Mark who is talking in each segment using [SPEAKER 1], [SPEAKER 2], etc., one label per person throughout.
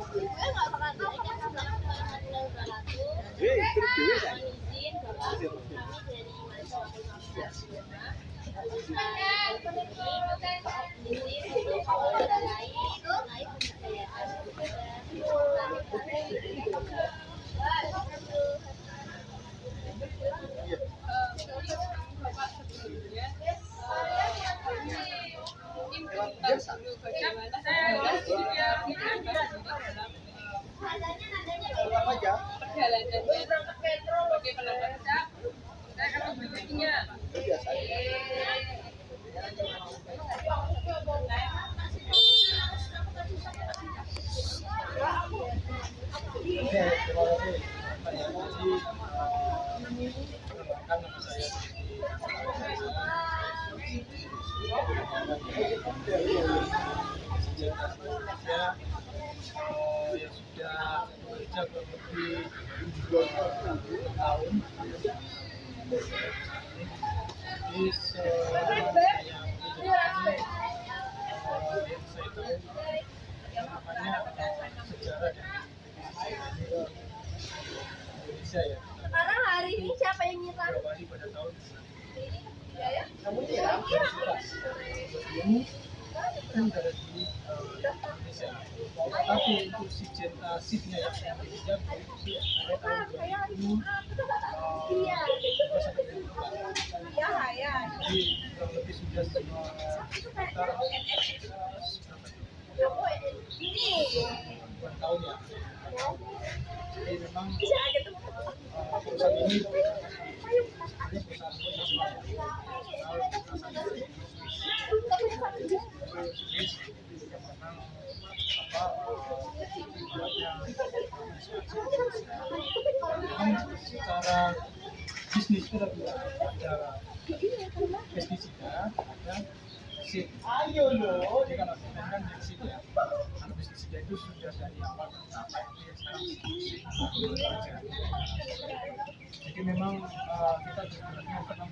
[SPEAKER 1] Yang sudah bekerja kurang lebih 2 tahun. Jadi selama saya yang saya tahu namanya sejarah dari Indonesia ya.
[SPEAKER 2] Sekarang hari ini siapa yang nyiram?
[SPEAKER 1] Diawali pada tahun
[SPEAKER 2] Kamu nyiram?
[SPEAKER 1] ini kan dari Indonesia. Tapi untuk si SIP-nya yang saya pinjam itu ada tahun 2000
[SPEAKER 2] Iya.
[SPEAKER 1] jadi kurang lebih sudah sekitar
[SPEAKER 2] Ini.
[SPEAKER 1] 2 tahun ya. Jadi memang perusahaan ini perusahaan secara bisnis itu ada pestisida, ada seed. Ayo loh, jadi kalau kita kan seed ya. Kalau pestisida itu sudah dari awal sampai sekarang seed. Jadi memang kita sebenarnya pernah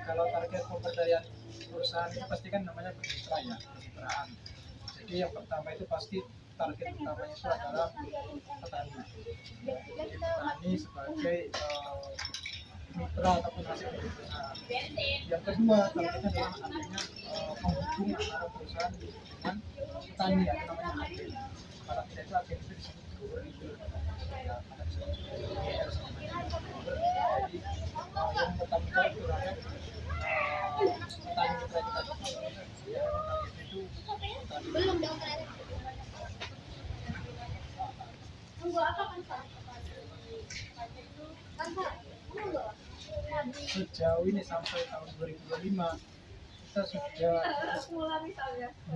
[SPEAKER 1] kalau target pemberdayaan perusahaan itu pasti kan namanya bermitra ya, kemitraan. Jadi yang pertama itu pasti target utamanya itu adalah petani. Jadi petani sebagai mitra ataupun hasil dari perusahaan. Yang kedua targetnya adalah artinya penghubung antara perusahaan dengan petani ya, namanya agen. Kalau tidak itu agen itu disebut grower leader. Ya, ada disebut grower leader sama grower. Jadi yang bertanggung jawab terhadap petani mitra kita ya, targetnya itu petani.
[SPEAKER 2] Belum dong, tunggu apa kan Pak?
[SPEAKER 1] Sejauh ini sampai tahun 2025 kita sudah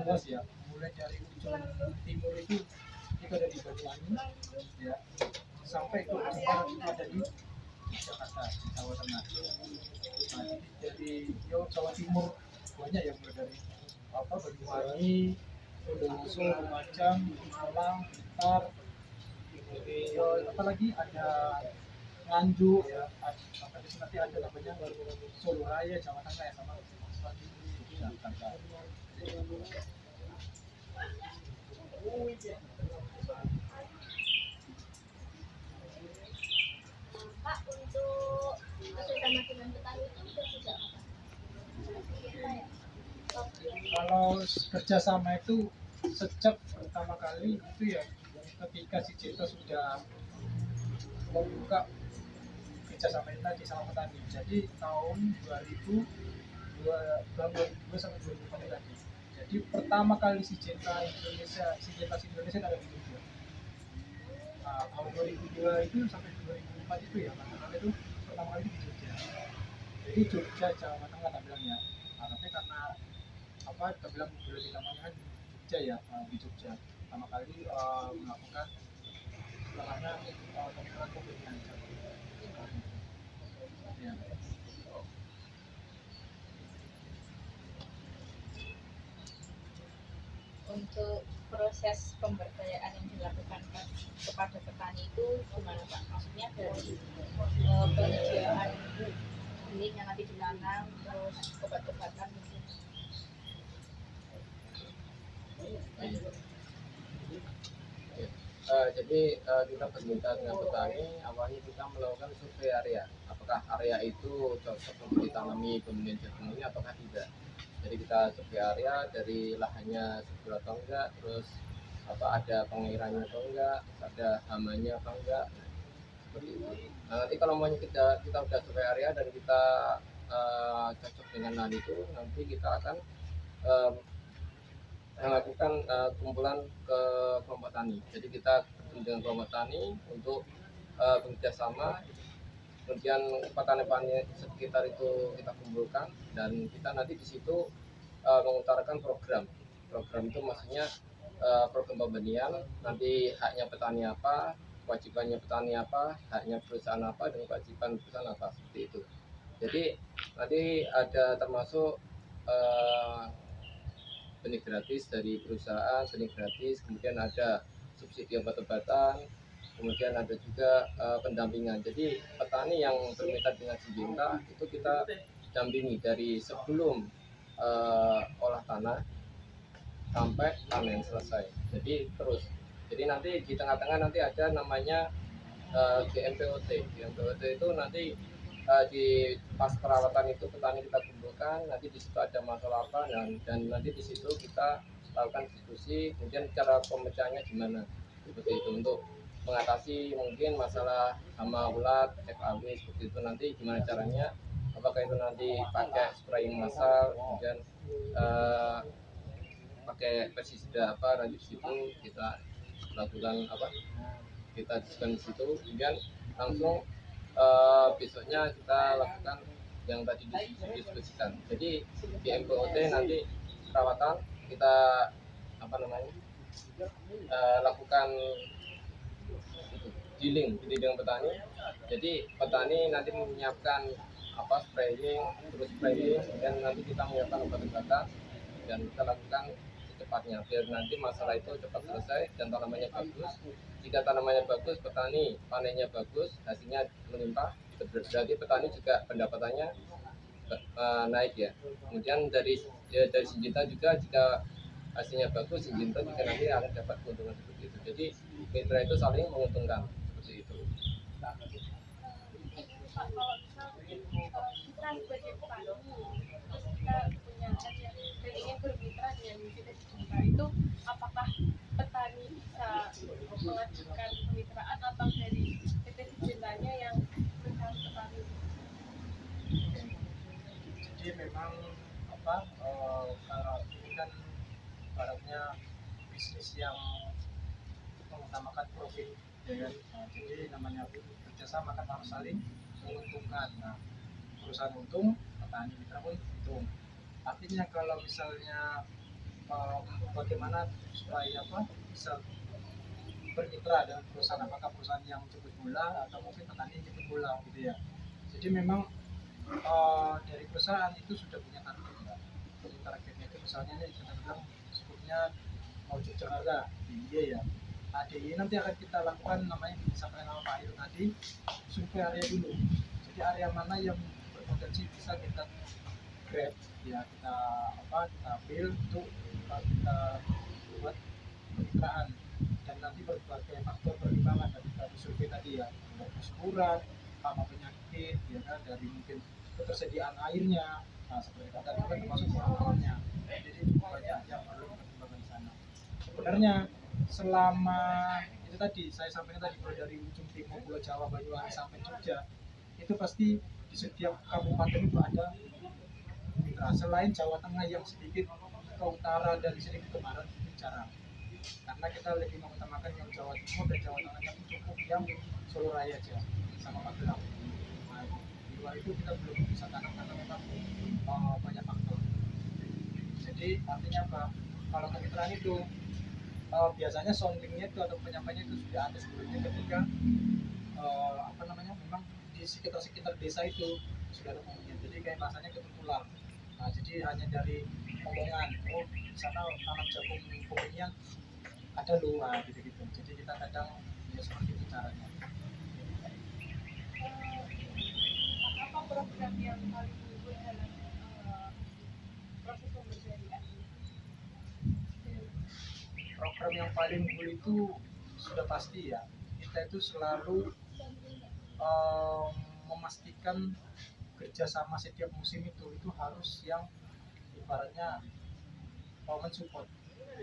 [SPEAKER 1] luas ya, mulai dari ujung timur itu ada di Banyuwangi ya, sampai ke ujung barat itu ada di Jakarta, di Jawa Tengah. Nah, jadi Jawa Timur banyak yang mulai dari Banyuwangi, Bondowoso, Lumajang, Malang, Blitar, apalagi ada Nganjuk ya, sampai di sini nanti ada namanya Solo Raya, Jawa Tengah ya, sama Jakarta.
[SPEAKER 2] Pak, untuk kerjasama dengan petani itu sudah sejak kapan?
[SPEAKER 1] Kalau kerjasama itu sejak pertama kali itu ya ketika si Cito sudah membuka kerjasama tadi sama petani. Jadi tahun 2002 sampai 2004 tadi. Jadi pertama kali si Cinta Indonesia ada di Jogja. Nah, tahun 2002 itu sampai 2004 itu ya, karena itu pertama kali di Jogja. Jadi Jogja Jawa Tengah tak bilangnya. Nah, tapi karena apa kita bilang boleh namanya kan Jogja ya, di Jogja pertama kali melakukan istilahnya pembukaan kopinya ya.
[SPEAKER 3] untuk proses pemberdayaan yang dilakukan kepada petani itu gimana Pak? Maksudnya dari penyediaan benih yang nanti ditanam, terus obat-obatan mungkin.
[SPEAKER 4] Jadi kita bermitra dengan petani. Awalnya kita melakukan survei area, apakah area itu cocok untuk ditanami pembenihan jagung ini ataukah tidak. Jadi kita survei area dari lahannya subur atau enggak, terus ada pengairannya atau enggak, ada hamanya atau enggak, seperti itu. Nah, nanti kalau mau kita udah survei area dan kita cocok dengan lahan itu, nanti kita akan melakukan kumpulan ke kelompok tani. Jadi kita dengan kelompok tani untuk bekerja sama. Kemudian petani-petani sekitar itu kita kumpulkan dan kita nanti di situ mengutarakan program. Program itu maksudnya program pembenihan, nanti haknya petani apa, kewajibannya petani apa, haknya perusahaan apa, dan kewajiban perusahaan apa, seperti itu. Jadi nanti ada termasuk benih gratis dari perusahaan, benih gratis, kemudian ada subsidi obat-obatan, kemudian ada juga pendampingan. Jadi petani yang bermitra dengan Syngenta itu kita dampingi dari sebelum olah tanah sampai panen selesai. Jadi terus. Jadi nanti di tengah-tengah nanti ada namanya GMPOT. GMPOT itu nanti di pas perawatan itu petani kita kumpulkan, nanti di situ ada masalah apa dan nanti di situ kita lakukan diskusi, kemudian cara pemecahannya gimana, seperti itu, untuk mengatasi mungkin masalah hama ulat, FAW, seperti itu. Nanti gimana caranya, apakah itu nanti pakai spraying massal, kemudian pakai pestisida apa, nanti di situ kita lakukan kita diskusikan di situ, kemudian langsung besoknya kita lakukan yang tadi didiskusikan. Jadi di MPOT nanti perawatan kita lakukan dealing dengan petani. Jadi petani nanti menyiapkan spraying, terus spraying, dan nanti kita menyiapkan obat-obatan dan kita lakukan secepatnya biar nanti masalah itu cepat selesai dan tanamannya bagus. Jika tanamannya bagus, petani panennya bagus, hasilnya melimpah, berarti petani juga pendapatannya naik ya. Kemudian dari Syngenta juga, jika hasilnya bagus, Syngenta juga nanti akan dapat keuntungan seperti itu. Jadi mitra itu saling menguntungkan seperti itu.
[SPEAKER 2] Pak, kalau misal kita sebagai petani, terus kita punya dan ingin bermitra dengan PT Syngenta, itu apakah petani bisa mengajukan kemitraan atau dari PT Syngentanya yang mencari petani?
[SPEAKER 1] Jadi memang kalau ini kan baratnya bisnis yang mengutamakan profit, ya kan? Jadi namanya kerjasama kan harus saling menguntungkan. Nah, perusahaan untung, petani mitra pun untung. Artinya kalau misalnya bagaimana supaya bisa bermitra dengan perusahaan, apakah perusahaan yang jemput bola atau mungkin petani yang jemput bola, gitu ya. Jadi memang dari perusahaan itu sudah punya target ya. Jadi targetnya itu misalnya nih kita bilang sebutnya mau Jakarta DIY ya. Nah, DIY nanti akan kita lakukan namanya disampaikan sama Pak Iru tadi, survei area dulu. Jadi area mana yang berpotensi bisa kita grab ya, kita ambil untuk kita buat kemitraan, dan nanti berbagai faktor pertimbangan dari survei tadi ya, dari kesuburan, hama penyakit, ya kan, dari mungkin ketersediaan airnya, nah seperti kata juga termasuk pengalamannya. Jadi cukup banyak yang perlu dipertimbangkan di sana. Sebenarnya selama itu tadi saya sampaikan tadi, mulai dari ujung timur Pulau Jawa, Banyuwangi sampai Jogja, itu pasti di setiap kabupaten itu ada mitra. Selain Jawa Tengah yang sedikit ke utara dan sedikit ke barat itu jarang, karena kita lebih mengutamakan yang Jawa Timur dan Jawa Tengah yang cukup, yang Solo Raya aja sama Magelang. Nah, di luar itu kita belum bisa tanam karena memang banyak faktor. Jadi artinya apa? Kalau kemitraan itu biasanya soundingnya itu atau penyampaiannya itu sudah ada sebelumnya, ketika memang di sekitar desa itu sudah ada pembenihan. Jadi kayak bahasanya ketemu tular. Nah, jadi hanya dari omongan, oh di sana tanam jagung pokoknya ada loh, gitu-gitu. Jadi kita kadang ya seperti itu caranya.
[SPEAKER 2] Apa program yang paling unggul dalam proses pemberdayaan?
[SPEAKER 1] Program yang paling unggul itu sudah pasti ya, kita itu selalu em, memastikan kerjasama setiap musim itu harus yang ibaratnya mensupport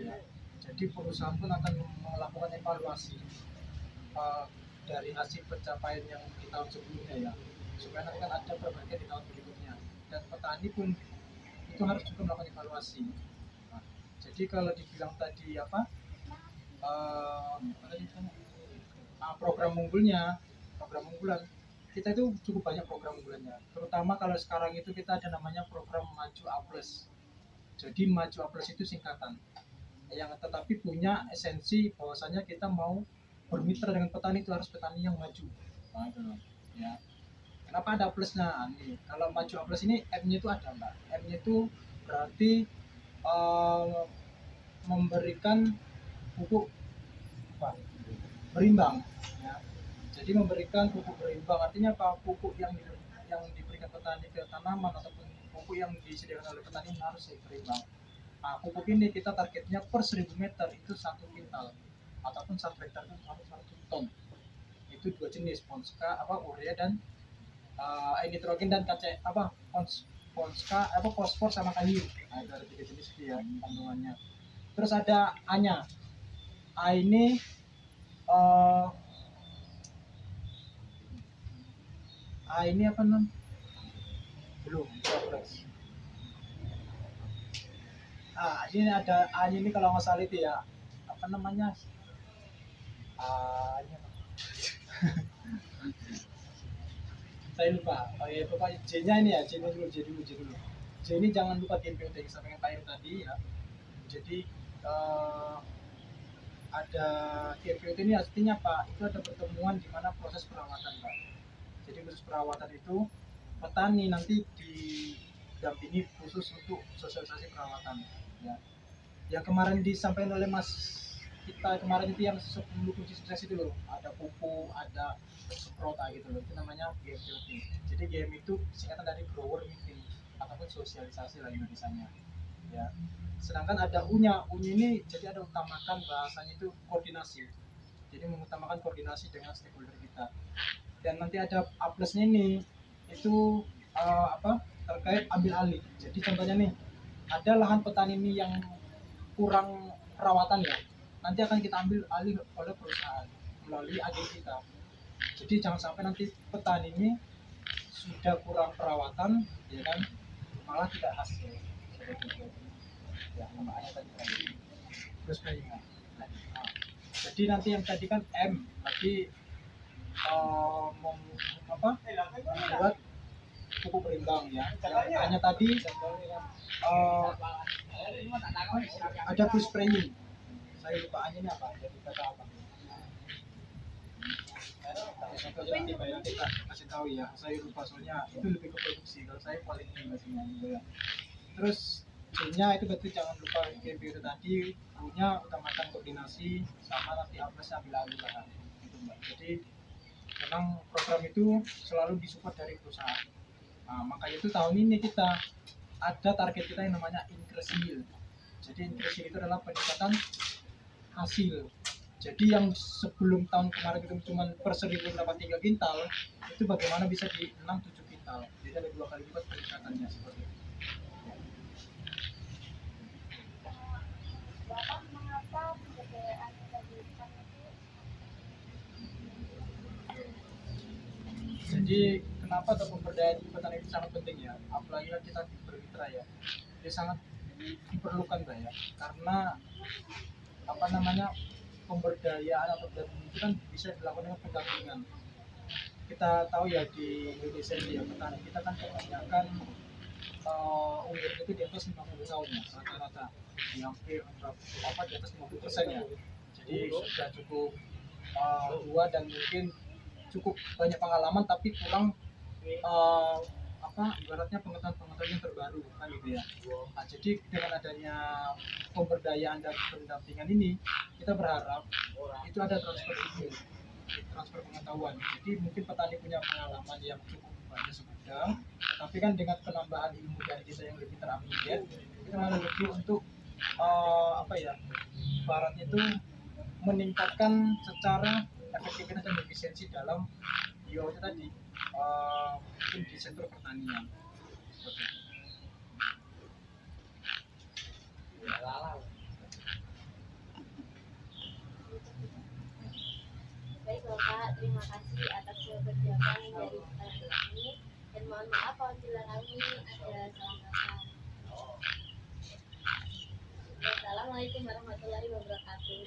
[SPEAKER 1] ya. Jadi perusahaan pun akan melakukan evaluasi eh, dari hasil pencapaian yang di tahun sebelumnya ya, supaya nanti kan ada perbaikan di tahun berikutnya, dan petani pun itu harus juga melakukan evaluasi. Nah, jadi kalau dibilang tadi apa program unggulnya, program unggulan kita itu cukup banyak program unggulannya, terutama kalau sekarang itu kita ada namanya program Maju A Plus. Jadi Maju A Plus itu singkatan yang tetapi punya esensi bahwasanya kita mau bermitra dengan petani itu harus petani yang maju. Nah, itu loh, ya. Kenapa ada plusnya? Nih, kalau Maju A Plus ini M-nya itu ada, Mbak. M-nya itu berarti eh, memberikan pupuk apa? Berimbang ya. Jadi memberikan pupuk berimbang artinya apa? Pupuk yang diberikan petani ke tanaman ataupun pupuk yang disediakan oleh petani harus berimbang. Nah, pupuk ini kita targetnya per 1000 meter itu 1 kintal ataupun 1 hektar itu harus 1 ton. Itu dua jenis, Ponska apa urea dan nitrogen dan KC apa Ponska apa fosfor sama kalium. Nah, itu ada 3 jenis itu ya kandungannya. Terus ada A-nya. A ini ini apa namanya? Belum progres. Ini ada A ini kalau nggak salah itu ya apa namanya? Ini apa? Saya lupa. Oh ya pokoknya J-nya ini ya, J dulu. J ini jangan lupa GPOT yang disampaikan Pak Heru tadi ya. Jadi ada GPOT ini artinya apa? Itu ada pertemuan di mana proses perawatan, Pak. Jadi proses perawatan itu petani nanti didampingi khusus untuk sosialisasi perawatan ya. Yang kemarin disampaikan oleh Mas kita kemarin itu yang 10 kunci sukses itu loh, ada pupuk, ada semprot gitu loh, itu namanya GMPOT. Jadi GM itu singkatan dari grower meeting ataupun sosialisasi lah Indonesianya ya. Sedangkan ada U-nya ini jadi ada utamakan bahasanya itu koordinasi, jadi mengutamakan koordinasi dengan stakeholder kita. Dan nanti ada A plusnya ini itu terkait ambil alih. Jadi contohnya nih ada lahan petani ini yang kurang perawatan ya, nanti akan kita ambil alih oleh perusahaan melalui agen kita. Jadi jangan sampai nanti petani ini sudah kurang perawatan ya kan, malah tidak hasil seperti itu ya, makanya tadi terus kayaknya jadi nanti yang tadi kan M tadi membuat pupuk berimbang ya. Yang hanya tadi ada plus spraying. Saya lupa ini apa? Jadi kata apa? Nanti kita kasih tahu ya. Saya lupa soalnya itu lebih ke produksi. Kalau saya paling tinggal ya. Terus C-nya itu berarti jangan lupa GMP itu tadi, punya utamakan koordinasi sama nanti apes ambil alih lahan. Gitu, Mbak. Jadi memang program itu selalu disupport dari perusahaan. Nah, makanya itu tahun ini kita ada target kita yang namanya increase yield. Jadi increase yield itu adalah peningkatan hasil. Jadi yang sebelum tahun kemarin itu cuma per 1000 dapat 3 kintal, itu bagaimana bisa di 6-7 kintal. Jadi ada 2 kali lipat peningkatannya seperti itu.
[SPEAKER 2] Bapak mengapa pemberdayaan pendidikan itu?
[SPEAKER 1] Jadi kenapa pemberdayaan petani itu sangat penting ya, apalagi kita bermitra ya, dia sangat diperlukan Mbak ya, karena apa namanya pemberdayaan atau pendampingan itu kan bisa dilakukan dengan pendampingan. Kita tahu ya di Indonesia ini ya petani kita kan kebanyakan umur itu di atas 50 tahun ya rata-rata, di hampir di atas 50% ya. Jadi sudah cukup tua dan mungkin cukup banyak pengalaman tapi kurang ibaratnya pengetahuan yang terbaru kan gitu ya. Nah, jadi dengan adanya pemberdayaan dan pendampingan ini, kita berharap itu ada transfer ilmu, transfer pengetahuan. Jadi mungkin petani punya pengalaman yang cukup banyak segudang, tapi kan dengan penambahan ilmu dari kita yang lebih terupdate, kita malah lebih untuk baratnya itu meningkatkan secara efektivitas dan efisiensi dalam itu tadi mungkin di sektor pertanian. Seperti itu.
[SPEAKER 2] Baik Bapak, terima kasih atas keberpihakan dari kami dan mohon maaf apabila kami ada salah kata. Wassalamualaikum warahmatullahi wabarakatuh.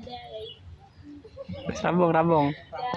[SPEAKER 2] Ada baik.
[SPEAKER 5] Rambung.
[SPEAKER 2] Ya.